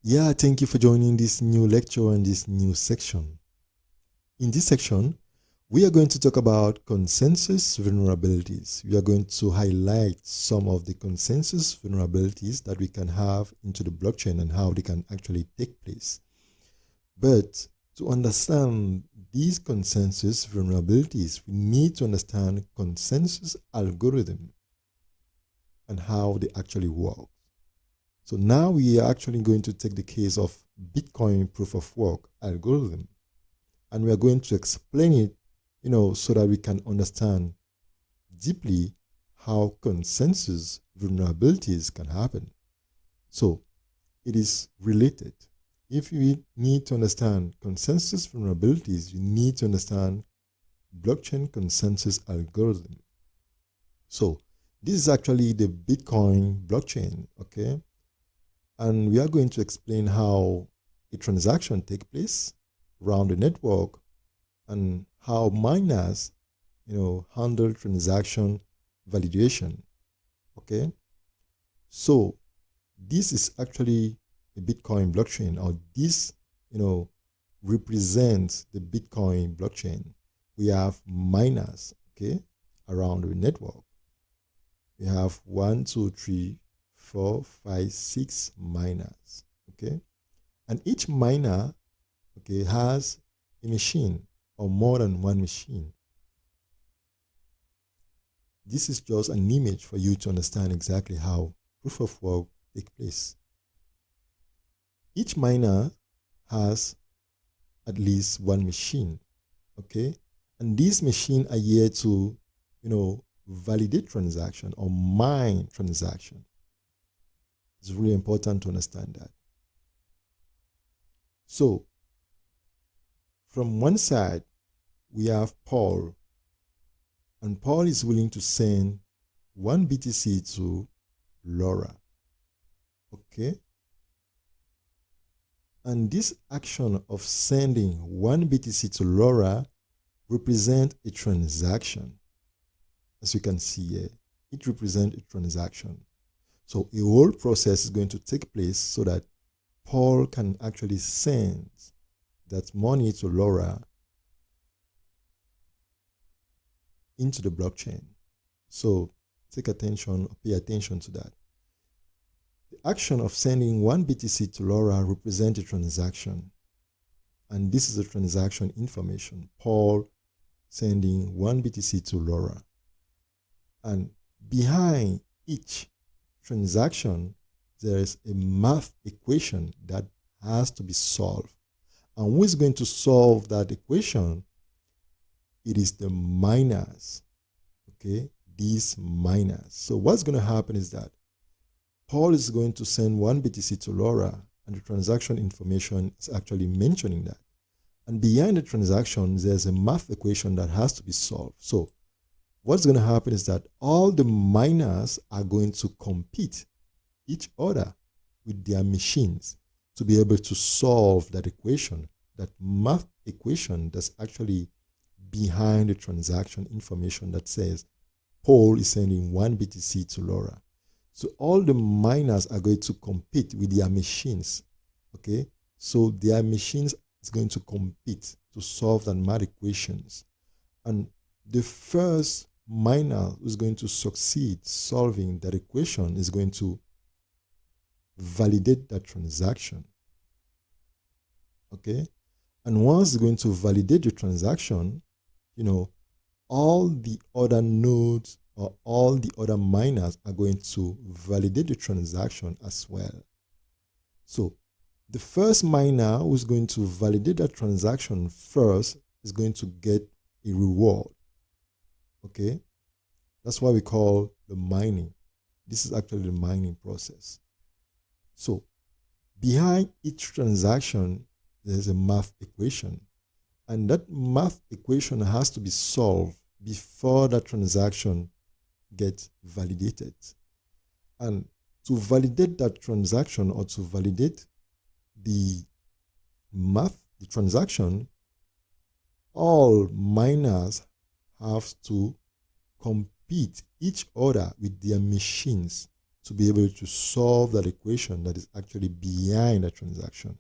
Yeah, thank you for joining this new lecture and this new section. In this section, we are going to talk about consensus vulnerabilities. We are going to highlight some of the consensus vulnerabilities that we can have into the blockchain and how they can actually take place. But to understand these consensus vulnerabilities, we need to understand consensus algorithm and how they actually work. So now we are actually going to take the case of Bitcoin proof of work algorithm, and we are going to explain it, so that we can understand deeply how consensus vulnerabilities can happen. So it is related. If you need to understand consensus vulnerabilities, you need to understand blockchain consensus algorithm. So this is actually the Bitcoin blockchain, okay? And we are going to explain how a transaction takes place around the network and how miners, handle transaction validation. Okay. So this is actually a Bitcoin blockchain, or this, represents the Bitcoin blockchain. We have miners, okay, around the network. We have 1, 2, 3, 4, 5, 6 miners, okay, and each miner, okay, has a machine or more than one machine. This is just an image for you to understand exactly how proof of work takes place. Each miner has at least one machine, okay, and these machines are here to, validate transaction or mine transaction. It's really important to understand that. So from one side, we have Paul, and Paul is willing to send one BTC to Laura. Okay? And this action of sending one BTC to Laura represents a transaction. As you can see here, it represents a transaction. So a whole process is going to take place so that Paul can actually send that money to Laura into the blockchain. So take attention, pay attention to that. The action of sending one BTC to Laura represents a transaction. And this is the transaction information. Paul sending one BTC to Laura. And behind each transaction, there is a math equation that has to be solved. And who is going to solve that equation? It is the miners, okay? These miners. So what's going to happen is that Paul is going to send one BTC to Laura, and the transaction information is actually mentioning that. And behind the transaction, there's a math equation that has to be solved. So what's going to happen is that all the miners are going to compete each other with their machines to be able to solve that equation, that math equation that's actually behind the transaction information that says Paul is sending one BTC to Laura. So all the miners are going to compete with their machines, okay? So their machines is going to compete to solve the math equations. And the first miner who's going to succeed solving that equation is going to validate that transaction, okay? And once it's going to validate the transaction, all the other nodes or all the other miners are going to validate the transaction as well. So the first miner who's going to validate that transaction first is going to get a reward, okay? That's what we call the mining. This is actually the mining process. So behind each transaction, there's a math equation. And that math equation has to be solved before that transaction gets validated. And to validate that transaction, or to validate the transaction, all miners have to compete each other with their machines to be able to solve that equation that is actually behind the transaction.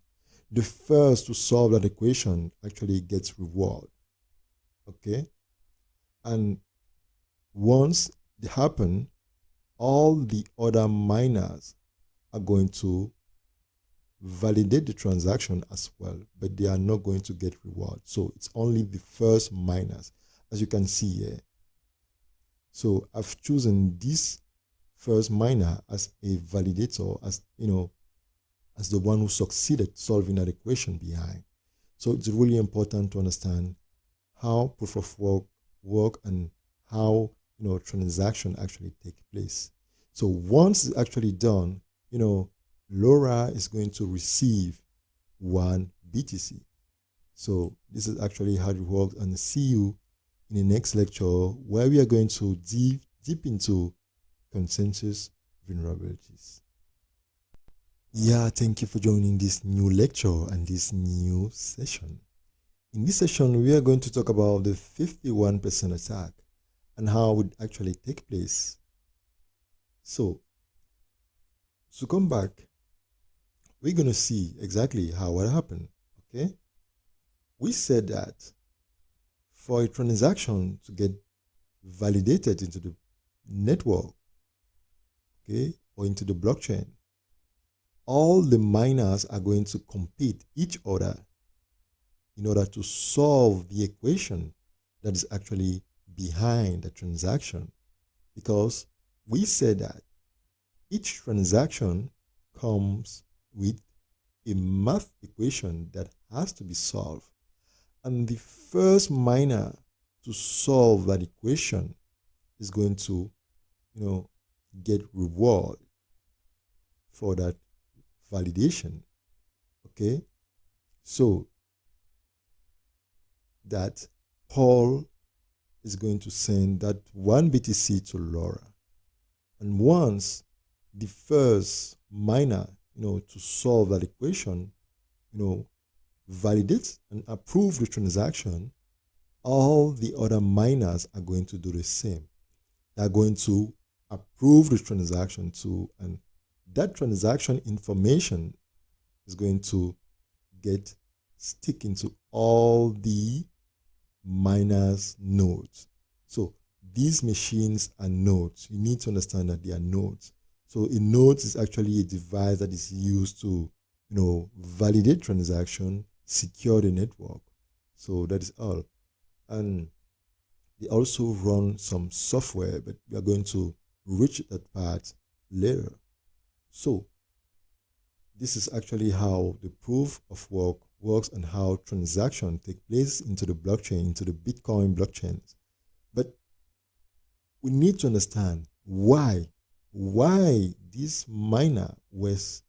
The first to solve that equation actually gets reward. Okay? And once it happens, all the other miners are going to validate the transaction as well, but they are not going to get reward. So it's only the first miners, as you can see here. So I've chosen this first miner as a validator, as as the one who succeeded solving that equation behind. So it's really important to understand how proof of work and how transaction actually take place. So once it's actually done, LoRa is going to receive 1 BTC. So this is actually how it works, and see you in the next lecture where we are going to deep into consensus vulnerabilities. Yeah, thank you for joining this new lecture and this new session. In this session, we are going to talk about the 51% attack and how it would actually take place. So, to come back, we're going to see exactly how what happened, okay? We said that for a transaction to get validated into the network, okay, or into the blockchain, all the miners are going to compete each other in order to solve the equation that is actually behind the transaction. Because we said that each transaction comes with a math equation that has to be solved. And the first miner to solve that equation is going to, get reward for that validation. Okay? So that Paul is going to send that 1 BTC to LoRa. And once the first miner, to solve that equation, validate and approve the transaction, all the other miners are going to do the same. They're going to approve the transaction too, and that transaction information is going to get stick into all the miners' nodes. So these machines are nodes. You need to understand that they are nodes. So a node is actually a device that is used to, validate transaction, secure the network. So that is all. And they also run some software, but we are going to reach that part later. So this is actually how the proof of work works and how transactions take place into the blockchain, into the Bitcoin blockchains. But we need to understand why this miner was,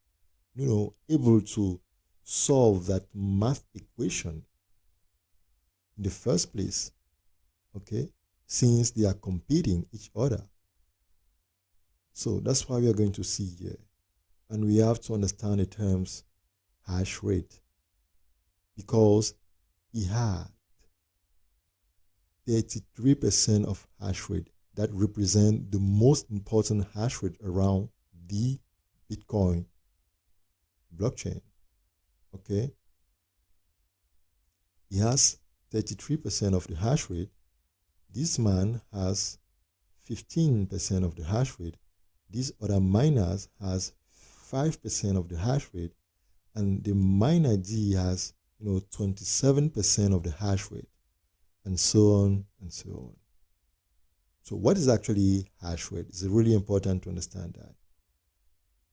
able to solve that math equation in the first place, okay, since they are competing each other. So that's why we are going to see here. And we have to understand the terms hash rate, because he had 33% of hash rate that represent the most important hash rate around the Bitcoin blockchain. Okay, he has 33% of the hash rate. This man has 15% of the hash rate. These other miners has 5% of the hash rate, and the miner D has 27% of the hash rate, and so on and so on. So what is actually hash rate? It's really important to understand that.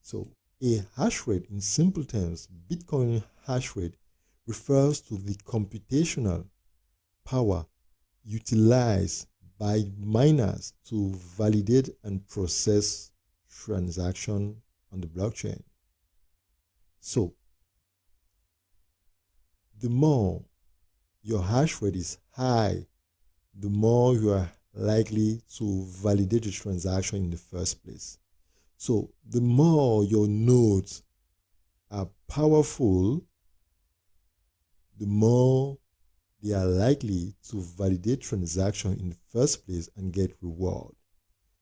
So a hash rate, in simple terms, Bitcoin hash rate refers to the computational power utilized by miners to validate and process transaction on the blockchain. So the more your hash rate is high, the more you are likely to validate the transaction in the first place. So the more your nodes are powerful, the more they are likely to validate transaction in the first place and get reward.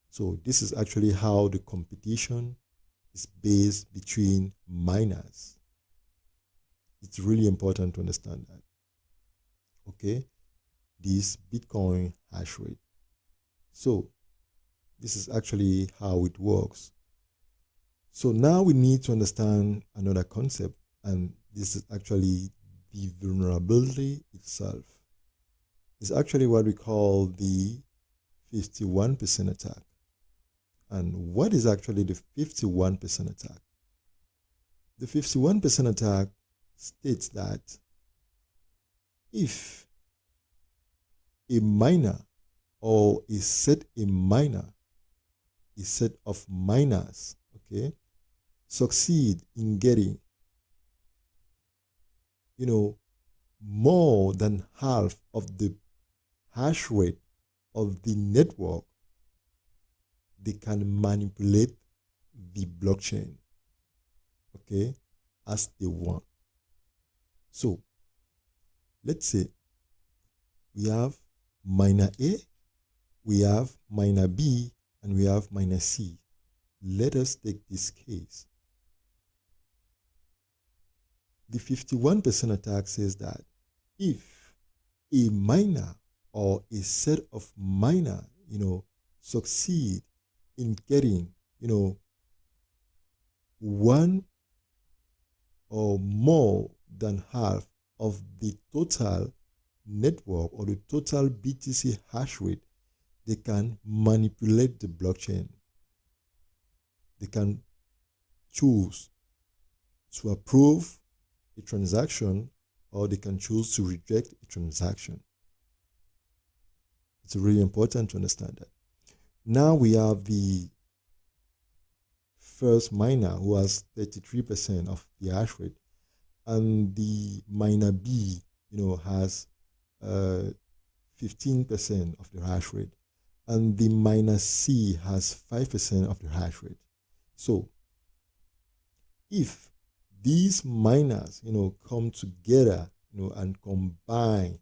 So this is actually how the competition is based between miners. It's really important to understand that. Okay, this Bitcoin hash rate. So this is actually how it works. So now we need to understand another concept, and this is actually the vulnerability itself. It's actually what we call the 51% attack. And what is actually the 51% attack? The 51% attack states that if a miner or a set of miners, okay, succeed in getting, more than half of the hash rate of the network, they can manipulate the blockchain, okay, as they want. So let's say we have miner A, we have miner B, and we have miner C. Let us take this case. The 51% attack says that if a miner or a set of miner, succeed in getting, one or more than half of the total network or the total BTC hash rate, they can manipulate the blockchain. They can choose to approve a transaction, or they can choose to reject a transaction. It's really important to understand that. Now we have the first miner who has 33% of the hash rate, and the miner B, has 15% of the hash rate, and the miner C has 5% of the hash rate. So if these miners, come together, and combine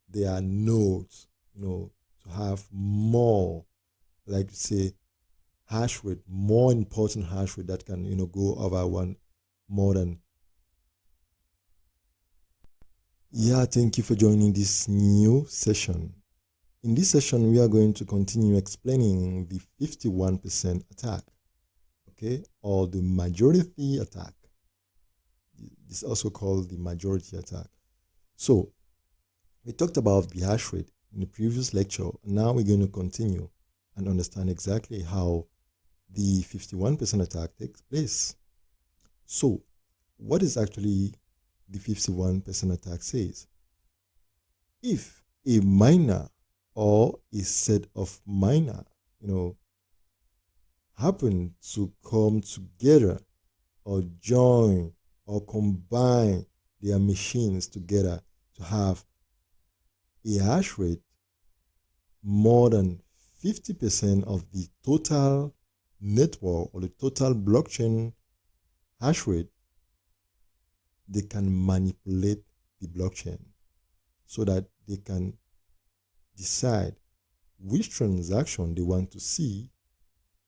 their nodes, to have more, like say, hash rate, more important hash rate that can, go over one more than. Yeah, thank you for joining this new session. In this session, we are going to continue explaining the 51% attack, okay, or the majority attack. It's also called the majority attack. So we talked about the hash rate in the previous lecture. Now we're going to continue and understand exactly how the 51% attack takes place. So what is actually the 51% attack says? If a miner or a set of miner, happen to come together or join or combine their machines together to have a hash rate more than 50% of the total network or the total blockchain hash rate, they can manipulate the blockchain so that they can decide which transaction they want to see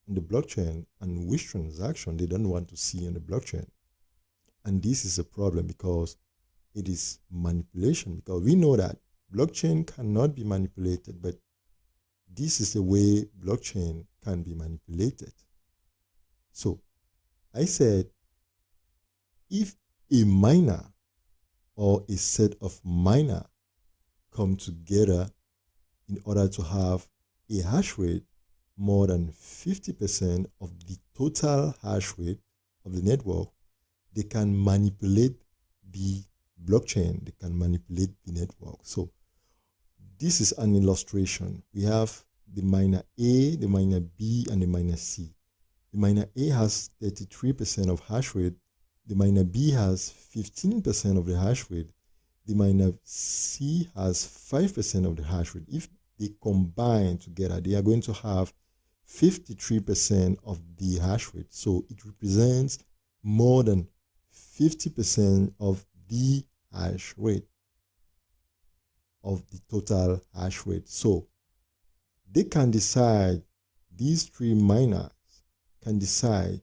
on the blockchain and which transaction they don't want to see on the blockchain. And this is a problem because it is manipulation, because we know that blockchain cannot be manipulated, but this is the way blockchain can be manipulated. So I said, if a miner or a set of miner come together in order to have a hash rate more than 50% of the total hash rate of the network, they can manipulate the blockchain, they can manipulate the network. So this is an illustration. We have the miner A, the miner B, and the miner C. The miner A has 33% of hash rate. The miner B has 15% of the hash rate. The miner C has 5% of the hash rate. If they combine together, they are going to have 53% of the hash rate. So it represents more than 50% of the hash rate, of the total hash rate. So they can decide these three miners can decide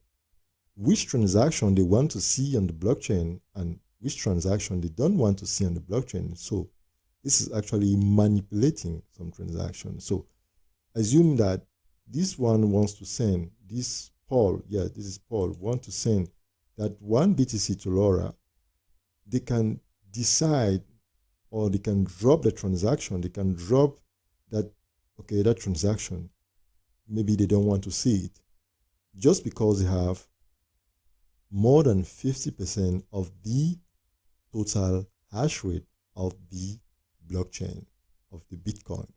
which transaction they want to see on the blockchain and which transaction they don't want to see on the blockchain. So this is actually manipulating some transactions. So assume that this one wants to send, this Paul, yeah, this is Paul, want to send that one BTC to Laura. They can decide, or they can drop the transaction. They can drop that, okay, that transaction. Maybe they don't want to see it just because they have more than 50% of the total hash rate of the blockchain, of the Bitcoin.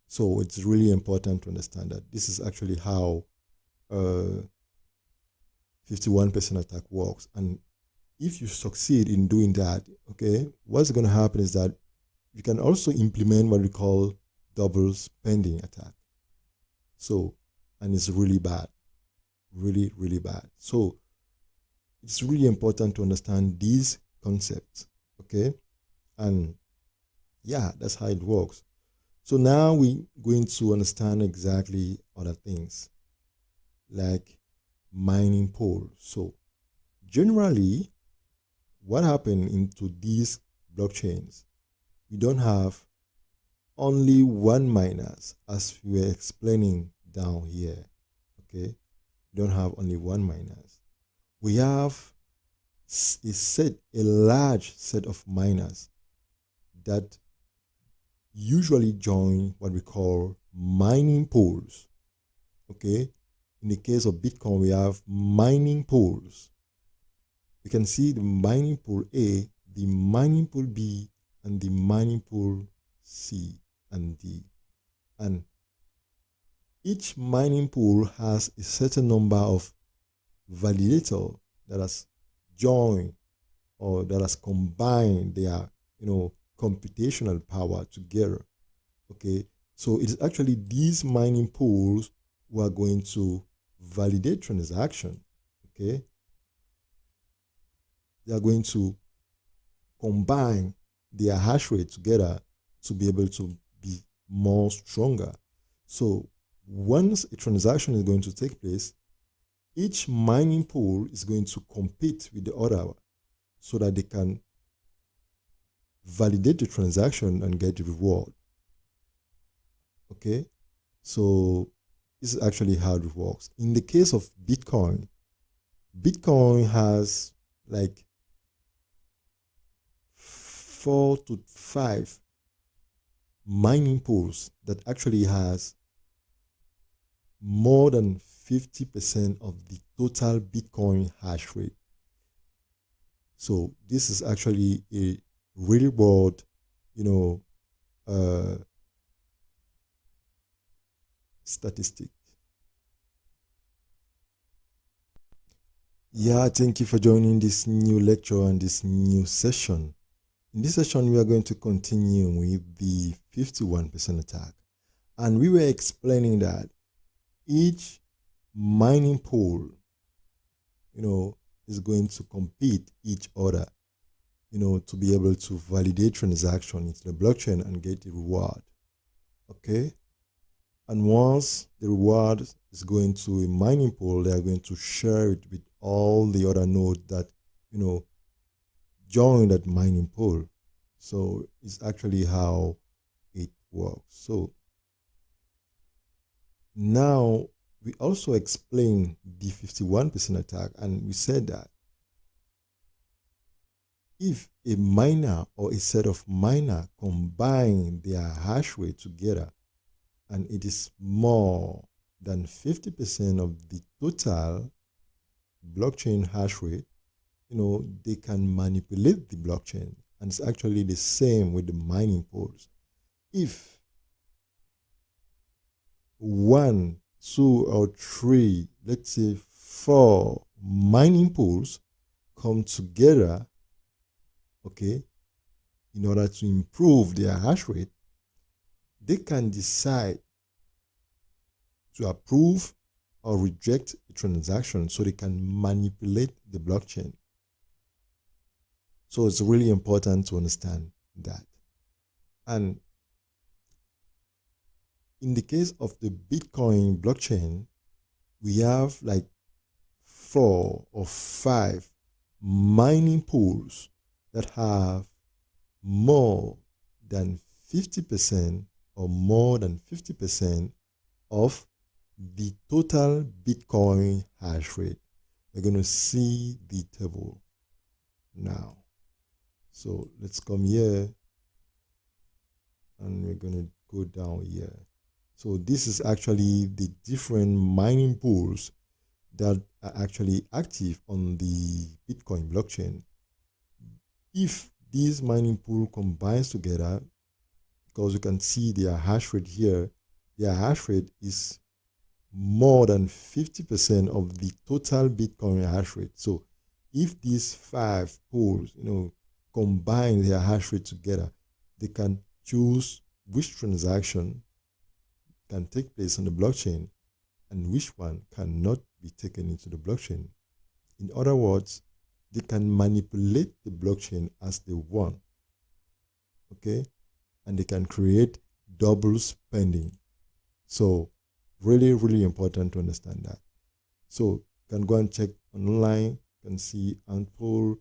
So it's really important to understand that this is actually how 51% attack works. And if you succeed in doing that, okay, what's going to happen is that you can also implement what we call double spending attack. So, and it's really bad, really, really bad. So it's really important to understand these concepts, okay? And yeah, that's how it works. So now we're going to understand exactly other things like mining pool. So generally, what happened into these blockchains, we don't have only one miners, as we were explaining down here, okay? We don't have only one miners. We have a large set of miners that usually join what we call mining pools, okay? In the case of Bitcoin, we have mining pools. You can see the mining pool A, the mining pool B, and the mining pool C and D. And each mining pool has a certain number of validators that has joined or that has combined their, computational power together. Okay, so it's actually these mining pools who are going to validate transaction. Okay, they are going to combine their hash rate together to be able to be more stronger. So once a transaction is going to take place, each mining pool is going to compete with the other so that they can validate the transaction and get the reward. Okay, so this is actually how it works. In the case of Bitcoin, Bitcoin has like 4 to 5 mining pools that actually has more than 50% of the total Bitcoin hash rate. So this is actually a real world, statistic. Yeah, thank you for joining this new lecture and this new session. In this session, we are going to continue with the 51% attack. And we were explaining that each mining pool, is going to compete each other, to be able to validate transaction into the blockchain and get the reward. Okay? And once the reward is going to a mining pool, they are going to share it with all the other nodes that, join that mining pool. So it's actually how it works. So now we also explain the 51% attack, and we said that if a miner or a set of miners combine their hash rate together and it is more than 50% of the total blockchain hash rate, they can manipulate the blockchain. And it's actually the same with the mining pools. If 1, 2, or 3, let's say 4 mining pools come together, okay, in order to improve their hash rate, they can decide to approve or reject a transaction so they can manipulate the blockchain. So it's really important to understand that. And in the case of the Bitcoin blockchain, we have like 4 or 5 mining pools that have more than 50% or more than 50% of the total Bitcoin hash rate. We're going to see the table now. So let's come here and we're going to go down here. So this is actually the different mining pools that are actually active on the Bitcoin blockchain. If these mining pool combines together, because you can see their hash rate here, their hash rate is more than 50% of the total Bitcoin hash rate. So if these 5 pools, combine their hash rate together, they can choose which transaction can take place on the blockchain and which one cannot be taken into the blockchain. In other words, they can manipulate the blockchain as they want, okay? And they can create double spending. So really, really important to understand that. So you can go and check online, you can see Antpool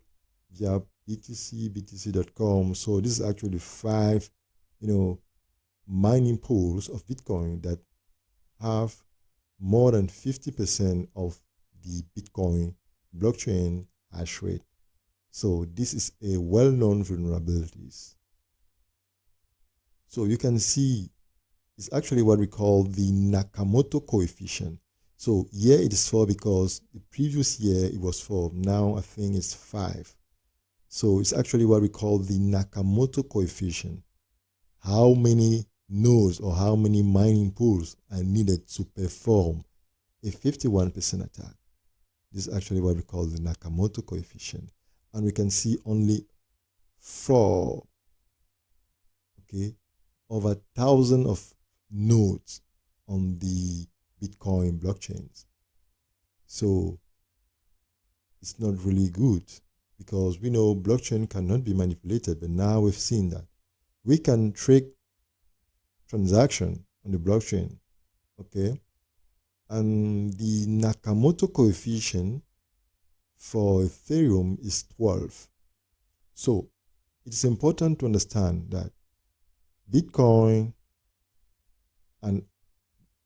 via BTC, btc.com. So this is actually 5, mining pools of Bitcoin that have more than 50% of the Bitcoin blockchain hash rate. So this is a well-known vulnerabilities. So you can see it's actually what we call the Nakamoto coefficient. So here it is 4 because the previous year it was 4. Now I think it's 5. So it's actually what we call the Nakamoto coefficient. How many nodes or how many mining pools are needed to perform a 51% attack. This is actually what we call the Nakamoto coefficient. And we can see only 4, okay, over 1,000 of nodes on the Bitcoin blockchains. So it's not really good because we know blockchain cannot be manipulated, but now we've seen that we can track transaction on the blockchain, okay? And the Nakamoto coefficient for Ethereum is 12. So it's important to understand that Bitcoin and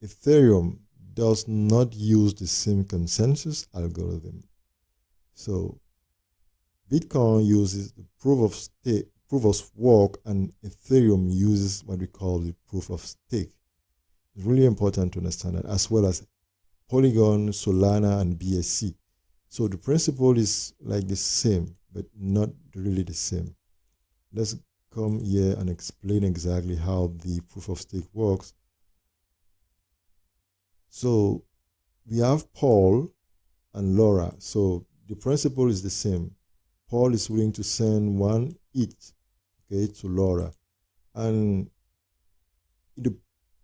Ethereum does not use the same consensus algorithm. So Bitcoin uses the proof of work, and Ethereum uses what we call the proof of stake. It's really important to understand that, as well as Polygon, Solana, and BSC. So the principle is like the same, but not really the same. Let's come here and explain exactly how the proof of stake works. So we have Paul and Laura. So the principle is the same. Paul is willing to send 1 ETH, okay, to Laura. And the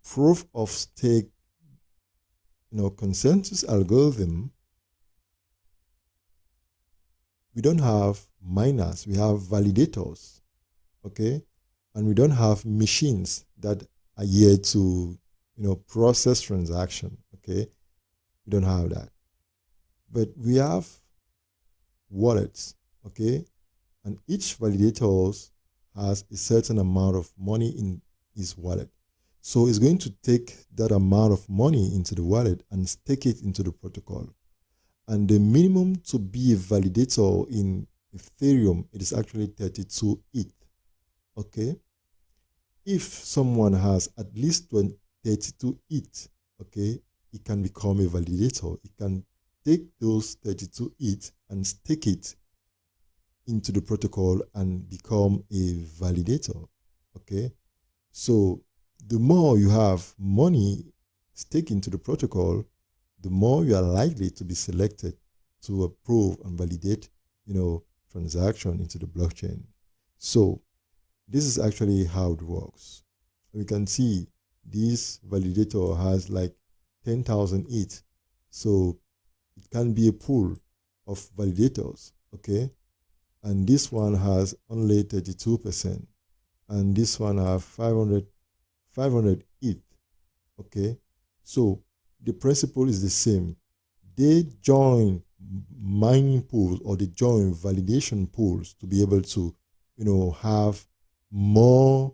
proof of stake, consensus algorithm, we don't have miners, we have validators, okay? And we don't have machines that are here to, process transaction, okay? We don't have that. But we have wallets, okay? And each validator has a certain amount of money in his wallet. So it's going to take that amount of money into the wallet and stake it into the protocol. And the minimum to be a validator in Ethereum, it is actually 32 ETH, okay? If someone has at least 32 ETH, okay, it can become a validator. It can take those 32 ETH and stake it into the protocol and become a validator, okay? So the more you have money staked into the protocol, the more you are likely to be selected to approve and validate, transaction into the blockchain. So this is actually how it works. We can see this validator has like 10,000 ETH. So it can be a pool of validators, okay? And this one has only 32%. And this one have 500 ETH. Okay, so the principle is the same. They join mining pools or they join validation pools to be able to, have more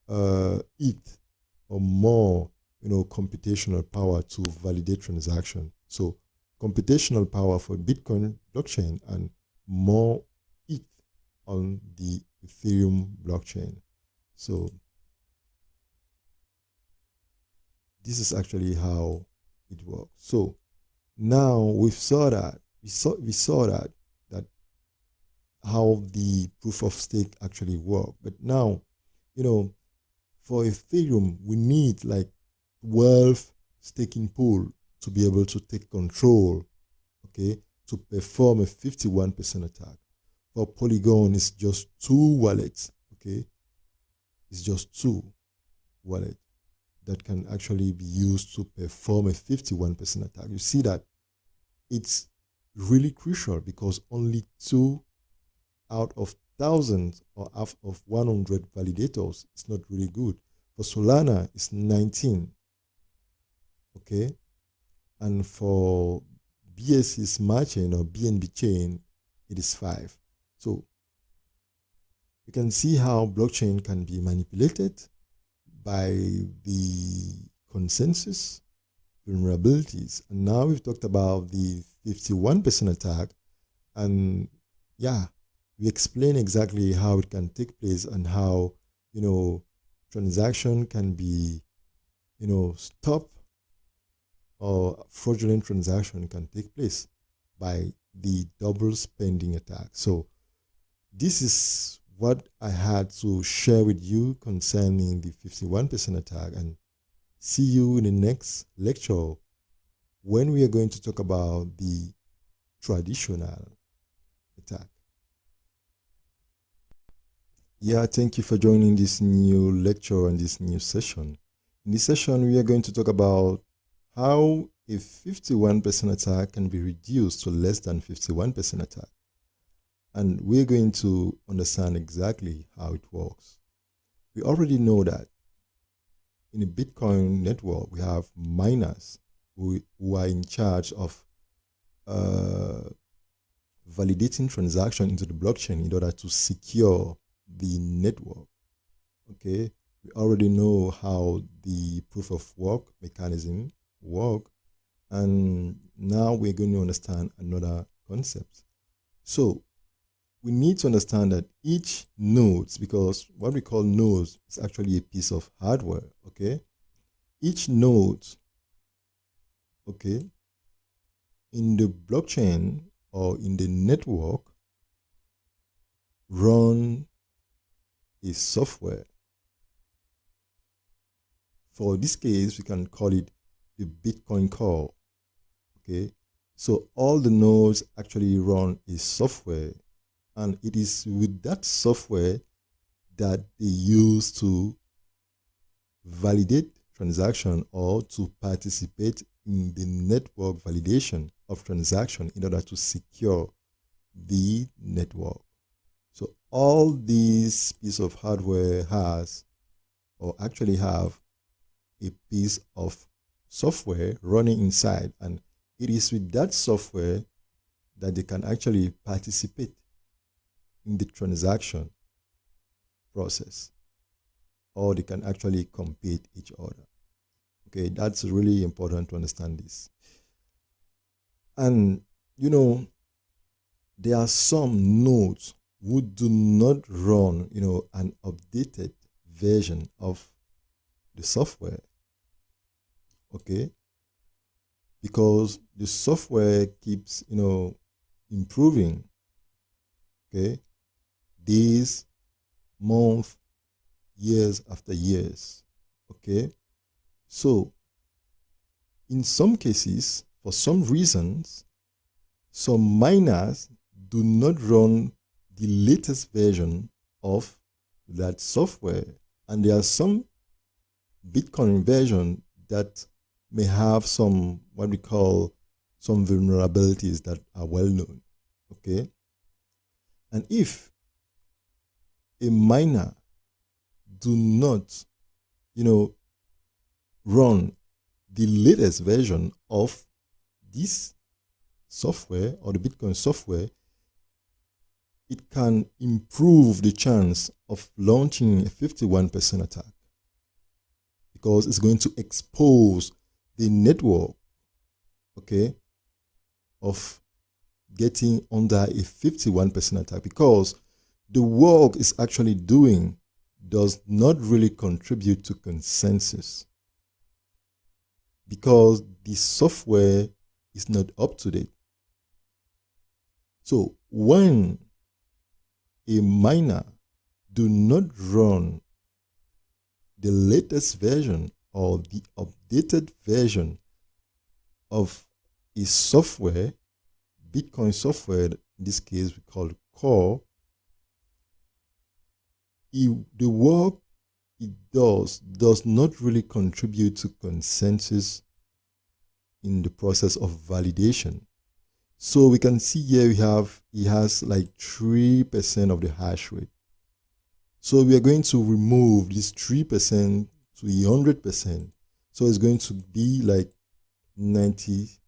ETH or more, computational power to validate transaction. So computational power for Bitcoin blockchain and more ETH on the Ethereum blockchain. So this is actually how it works. So now we saw that that how the proof of stake actually work. But now, for Ethereum, we need like 12 staking pool to be able to take control, okay, to perform a 51% attack. For Polygon, it's just 2 wallets, okay? It's just 2 wallets that can actually be used to perform a 51% attack. You see that it's really crucial because only 2 out of thousands or out of 100 validators is not really good. For Solana, it's 19, okay? And for BSC Smart Chain or BNB Chain, it is 5. So you can see how blockchain can be manipulated by the consensus, vulnerabilities. And now we've talked about the 51% attack. And yeah, we explain exactly how it can take place and how, transaction can be, stopped, or fraudulent transaction can take place by the double spending attack. So this is what I had to share with you concerning the 51% attack, and see you in the next lecture when we are going to talk about the traditional attack. Yeah, thank you for joining this new lecture and this new session. In this session, we are going to talk about how a 51% attack can be reduced to less than 51% attack. And we're going to understand exactly how it works. We already know that in a Bitcoin network, we have miners who are in charge of validating transactions into the blockchain in order to secure the network. Okay, we already know how the proof of work mechanism work, and now we're going to understand another concept. So we need to understand that each nodes, because what we call nodes is actually a piece of hardware, okay? Each node, okay, in the blockchain or in the network run a software. For this case, we can call it the Bitcoin core, okay? So all the nodes actually run a software, and it is with that software that they use to validate transaction or to participate in the network validation of transaction in order to secure the network. So all these piece of hardware has, or actually have, a piece of software running inside, and it is with that software that they can actually participate in the transaction process, or they can actually compete each other. Okay, that's really important to understand this. And there are some nodes who do not run an updated version of the software, okay, because the software keeps improving, okay, days, months, years after years, okay. So in some cases, for some reasons, some miners do not run the latest version of that software, and there are some Bitcoin version that may have some, what we call, some vulnerabilities that are well known, okay. And if a miner do not run the latest version of this software or the Bitcoin software, it can improve the chance of launching a 51% attack, because it's going to expose the network, okay, of getting under a 51% attack, because the work is actually doing does not really contribute to consensus, because the software is not up to date. So when a miner do not run the latest version or the updated version of a software, Bitcoin software, in this case we call it core, the work it does not really contribute to consensus in the process of validation. So we can see here it has like 3% of the hash rate. So we are going to remove this 3% to 100%. So it's going to be like 97%.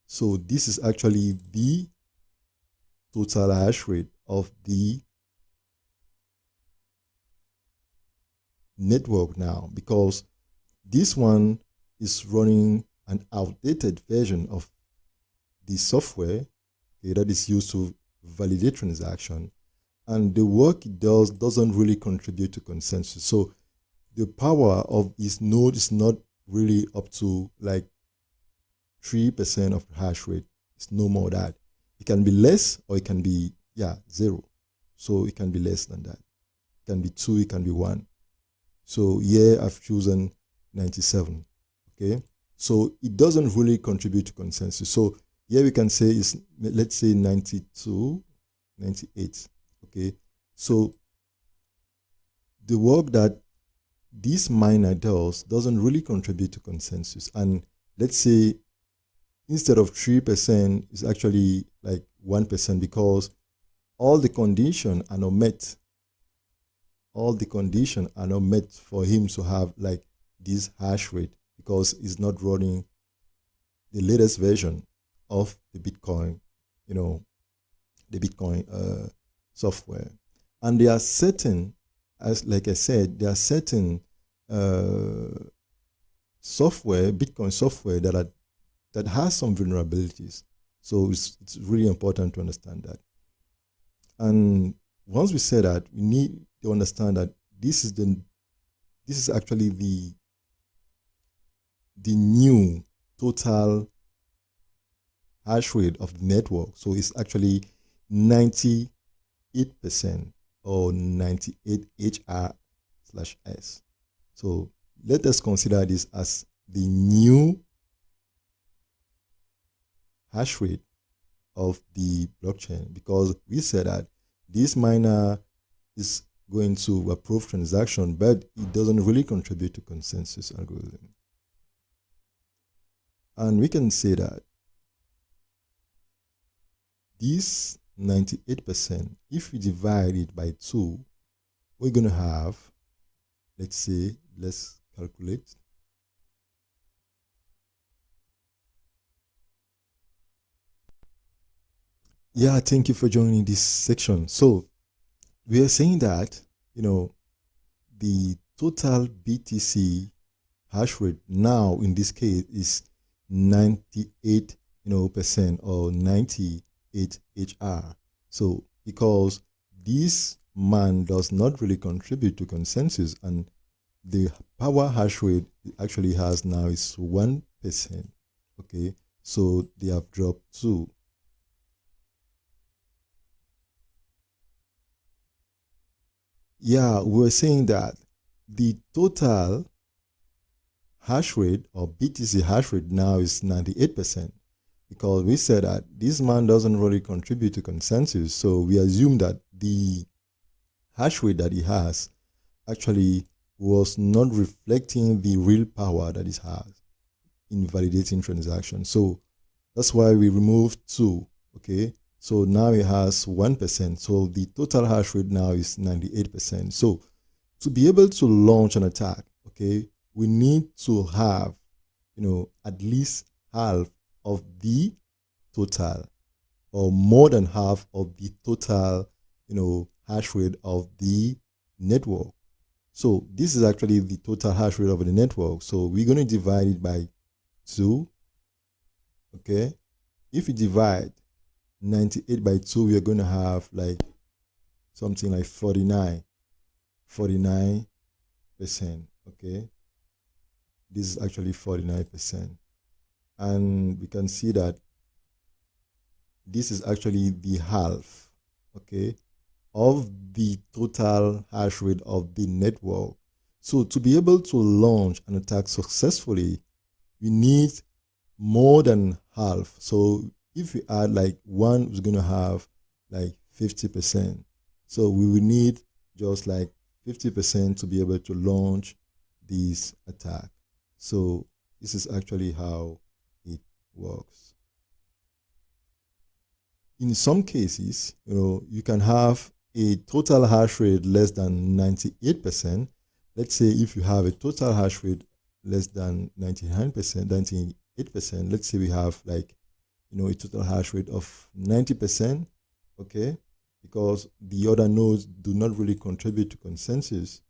So this is actually the total hash rate of the network now, because this one is running an outdated version of the software, okay, that is used to validate transaction, and the work it does doesn't really contribute to consensus. So the power of this node is not really up to like 3% of hash rate. It's no more that. It can be less or it can be 0. So it can be less than that. It can be 2, it can be 1. So here I've chosen 97. Okay, so it doesn't really contribute to consensus. So here we can say is, let's say 92, 98. Okay, so the work that this miner doesn't really contribute to consensus. And let's say instead of 3%, it's actually like 1%, because all the conditions are not met. All the conditions are not met for him to have like this hash rate, because it's not running the latest version of the Bitcoin, the Bitcoin software. And there are certain, as like I said, there are certain software, Bitcoin software that has some vulnerabilities. So it's really important to understand that. And once we say that, we need to understand that this is actually the new total hash rate of the network. So it's actually 98% or 98 HR/S. So let us consider this as the new hash rate of the blockchain, because we said that this miner is going to approve transaction, but it doesn't really contribute to consensus algorithm. And we can say that this 98%, if we divide it by 2, we're going to have, let's calculate. Yeah, thank you for joining this section. So we are saying that, the total BTC hash rate now in this case is 98, percent, or 98 HR. So because this man does not really contribute to consensus, and the power hash rate actually has now is 1%. Okay, so they have dropped 2. Yeah, we're saying that the total hash rate or BTC hash rate now is 98%, because we said that this man doesn't really contribute to consensus. So we assume that the hash rate that he has actually was not reflecting the real power that it has in validating transactions. So that's why we removed 2, okay? So now it has 1%. So the total hash rate now is 98%. So to be able to launch an attack, okay, we need to have, at least half of the total, or more than half of the total, hash rate of the network. So this is actually the total hash rate of the network. So we're going to divide it by 2. Okay. If we divide 98 by 2, we are going to have like something like 49%. Okay. This is actually 49%. And we can see that this is actually the half, okay, of the total hash rate of the network. So to be able to launch an attack successfully, we need more than half. So if we add like 1, is going to have like 50%. So we will need just like 50% to be able to launch this attack. So this is actually how it works. In some cases, you can have a total hash rate less than 98%. Let's say if you have a total hash rate less than 99%, 98%, let's say we have like, a total hash rate of 90%, okay? Because the other nodes do not really contribute to consensus.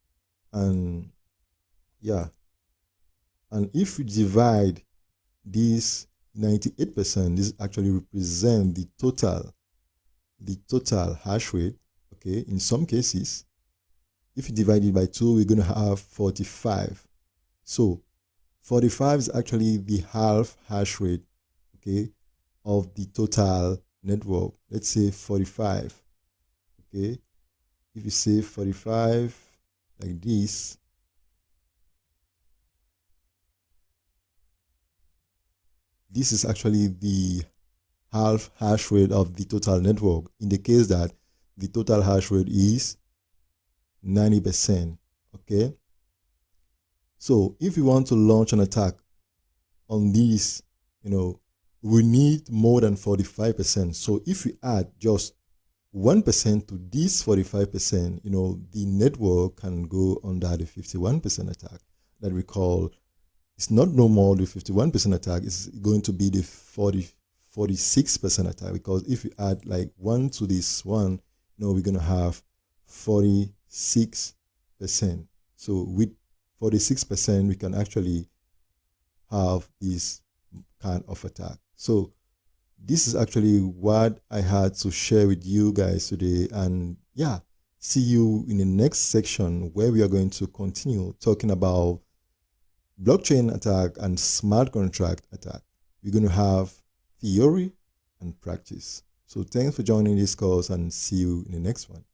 And yeah, and if we divide this 98%, this actually represents the total hash rate, okay? In some cases, if you divide it by 2, we're going to have 45. So 45 is actually the half hash rate, okay, of the total network. Let's say 45, okay? If you say 45 like this, this is actually the half hash rate of the total network, in the case that the total hash rate is 90%, okay? So if we want to launch an attack on these, we need more than 45%. So if we add just 1% to this 45%, the network can go under the 51% attack that we call. It's not no more the 51% attack, it's going to be the 46% attack, because if you add like 1 to this one, we're going to have 46%. So with 46%, we can actually have this kind of attack. So this is actually what I had to share with you guys today. And yeah, see you in the next section, where we are going to continue talking about blockchain attack and smart contract attack. We're going to have theory and practice. So thanks for joining this course, and see you in the next one.